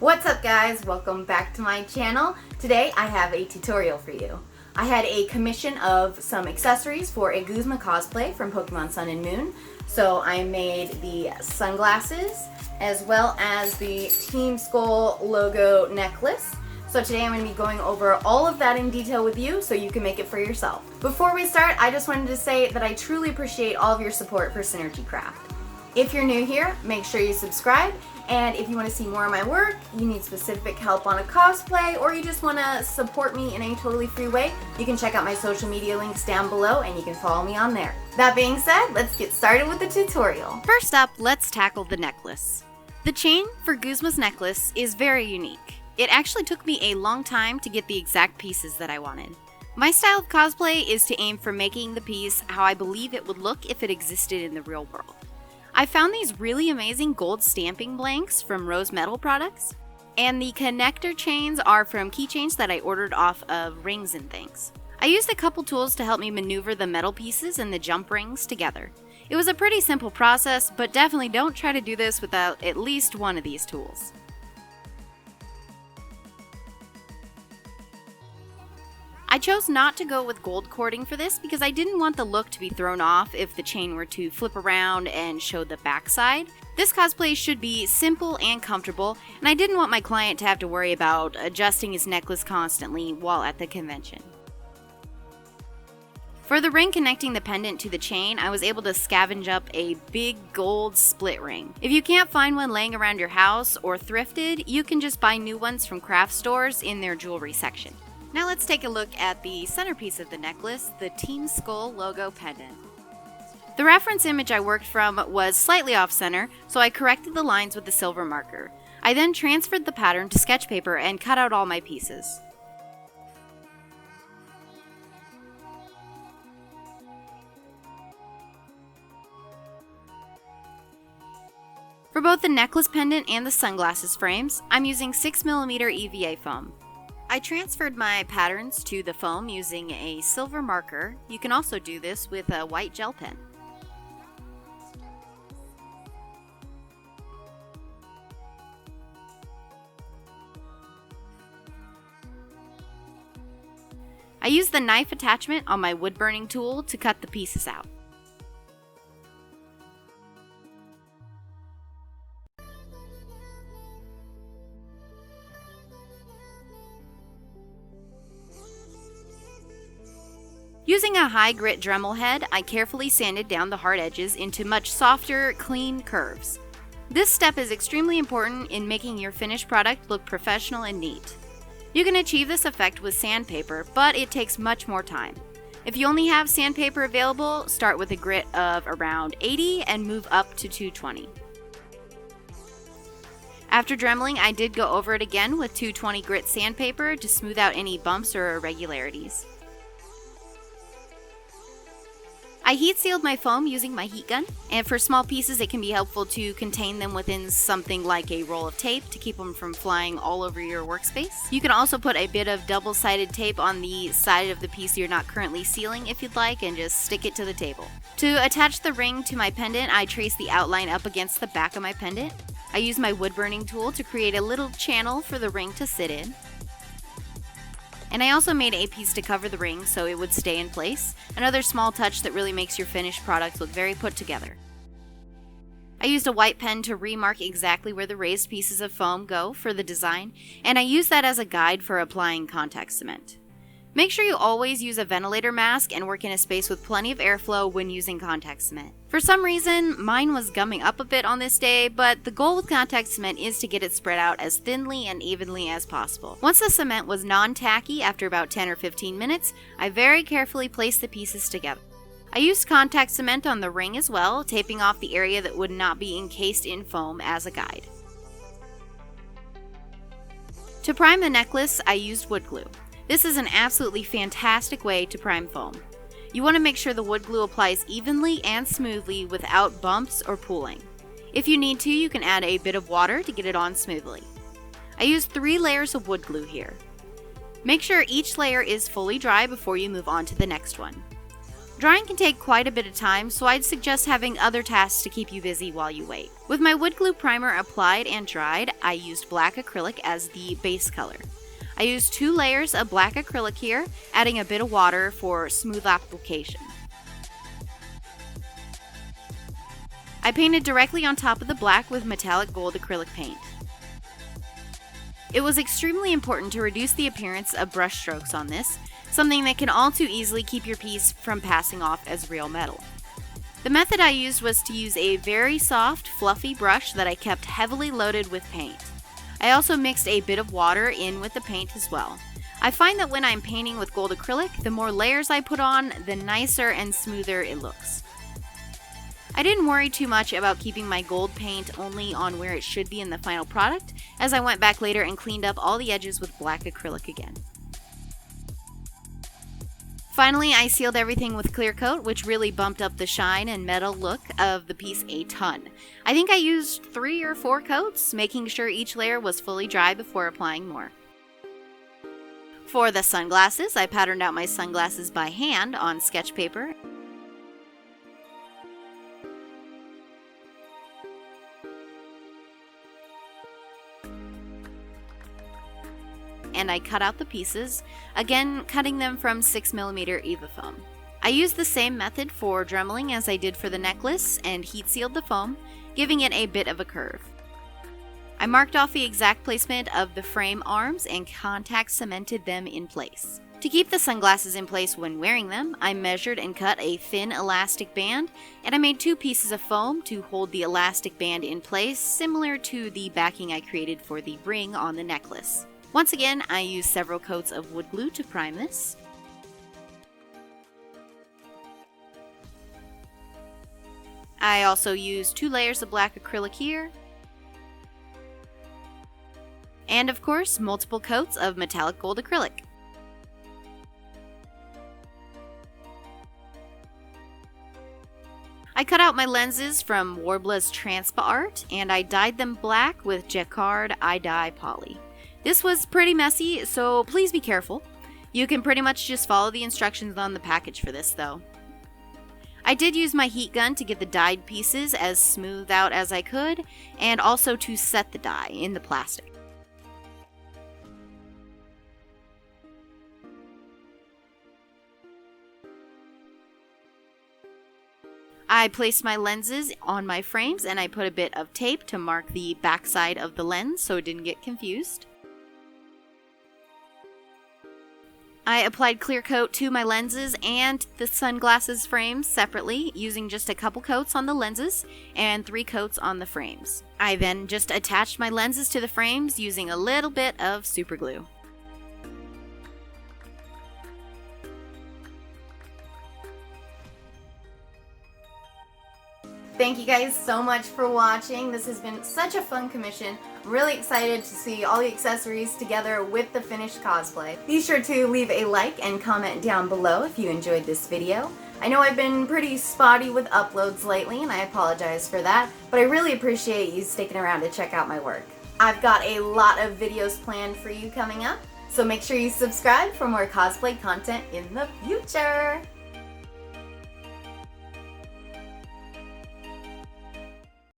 What's up guys? Welcome back to my channel. Today I have a tutorial for you. I had a commission of some accessories for a Guzma cosplay from Pokemon Sun and Moon. So I made the sunglasses as well as the Team Skull logo necklace. So today I'm going to be going over all of that in detail with you so you can make it for yourself. Before we start, I just wanted to say that I truly appreciate all of your support for SynergyCraft. If you're new here, make sure you subscribe, and if you want to see more of my work, you need specific help on a cosplay, or you just want to support me in a totally free way, you can check out my social media links down below and you can follow me on there. That being said, let's get started with the tutorial. First up, let's tackle the necklace. The chain for Guzma's necklace is very unique. It actually took me a long time to get the exact pieces that I wanted. My style of cosplay is to aim for making the piece how I believe it would look if it existed in the real world. I found these really amazing gold stamping blanks from Rose Metal products, and the connector chains are from keychains that I ordered off of rings and things. I used a couple tools to help me maneuver the metal pieces and the jump rings together. It was a pretty simple process, but definitely don't try to do this without at least one of these tools. I chose not to go with gold cording for this because I didn't want the look to be thrown off if the chain were to flip around and show the backside. This cosplay should be simple and comfortable, and I didn't want my client to have to worry about adjusting his necklace constantly while at the convention. For the ring connecting the pendant to the chain, I was able to scavenge up a big gold split ring. If you can't find one laying around your house or thrifted, you can just buy new ones from craft stores in their jewelry section. Now let's take a look at the centerpiece of the necklace, the Team Skull logo pendant. The reference image I worked from was slightly off center, so I corrected the lines with the silver marker. I then transferred the pattern to sketch paper and cut out all my pieces. For both the necklace pendant and the sunglasses frames, I'm using 6mm EVA foam. I transferred my patterns to the foam using a silver marker. You can also do this with a white gel pen. I used the knife attachment on my wood burning tool to cut the pieces out. Using a high grit Dremel head, I carefully sanded down the hard edges into much softer, clean curves. This step is extremely important in making your finished product look professional and neat. You can achieve this effect with sandpaper, but it takes much more time. If you only have sandpaper available, start with a grit of around 80 and move up to 220. After dremeling, I did go over it again with 220 grit sandpaper to smooth out any bumps or irregularities. I heat sealed my foam using my heat gun, and for small pieces it can be helpful to contain them within something like a roll of tape to keep them from flying all over your workspace. You can also put a bit of double-sided tape on the side of the piece you're not currently sealing if you'd like, and just stick it to the table. To attach the ring to my pendant, I trace the outline up against the back of my pendant. I use my wood burning tool to create a little channel for the ring to sit in. And I also made a piece to cover the ring so it would stay in place, another small touch that really makes your finished product look very put together. I used a white pen to remark exactly where the raised pieces of foam go for the design, and I use that as a guide for applying contact cement. Make sure you always use a ventilator mask and work in a space with plenty of airflow when using contact cement. For some reason, mine was gumming up a bit on this day, but the goal with contact cement is to get it spread out as thinly and evenly as possible. Once the cement was non-tacky after about 10 or 15 minutes, I very carefully placed the pieces together. I used contact cement on the ring as well, taping off the area that would not be encased in foam as a guide. To prime the necklace, I used wood glue. This is an absolutely fantastic way to prime foam. You want to make sure the wood glue applies evenly and smoothly without bumps or pooling. If you need to, you can add a bit of water to get it on smoothly. I used 3 layers of wood glue here. Make sure each layer is fully dry before you move on to the next one. Drying can take quite a bit of time, so I'd suggest having other tasks to keep you busy while you wait. With my wood glue primer applied and dried, I used black acrylic as the base color. I used 2 layers of black acrylic here, adding a bit of water for smooth application. I painted directly on top of the black with metallic gold acrylic paint. It was extremely important to reduce the appearance of brush strokes on this, something that can all too easily keep your piece from passing off as real metal. The method I used was to use a very soft, fluffy brush that I kept heavily loaded with paint. I also mixed a bit of water in with the paint as well. I find that when I'm painting with gold acrylic, the more layers I put on, the nicer and smoother it looks. I didn't worry too much about keeping my gold paint only on where it should be in the final product, as I went back later and cleaned up all the edges with black acrylic again. Finally, I sealed everything with clear coat, which really bumped up the shine and metal look of the piece a ton. I think I used 3 or 4 coats, making sure each layer was fully dry before applying more. For the sunglasses, I patterned out my sunglasses by hand on sketch paper. And I cut out the pieces, again cutting them from 6mm EVA foam. I used the same method for dremeling as I did for the necklace and heat sealed the foam, giving it a bit of a curve. I marked off the exact placement of the frame arms and contact cemented them in place. To keep the sunglasses in place when wearing them, I measured and cut a thin elastic band, and I made 2 pieces of foam to hold the elastic band in place, similar to the backing I created for the ring on the necklace. Once again, I used several coats of wood glue to prime this. I also used 2 layers of black acrylic here. And of course, multiple coats of metallic gold acrylic. I cut out my lenses from Warbla's Transpa art, and I dyed them black with Jacquard iDye Poly. This was pretty messy, so please be careful. You can pretty much just follow the instructions on the package for this though. I did use my heat gun to get the dyed pieces as smooth out as I could, and also to set the dye in the plastic. I placed my lenses on my frames and I put a bit of tape to mark the backside of the lens so it didn't get confused. I applied clear coat to my lenses and the sunglasses frames separately, using just a couple coats on the lenses and 3 coats on the frames. I then just attached my lenses to the frames using a little bit of super glue. Thank you guys so much for watching. This has been such a fun commission. I'm really excited to see all the accessories together with the finished cosplay. Be sure to leave a like and comment down below if you enjoyed this video. I know I've been pretty spotty with uploads lately and I apologize for that, but I really appreciate you sticking around to check out my work. I've got a lot of videos planned for you coming up, so make sure you subscribe for more cosplay content in the future.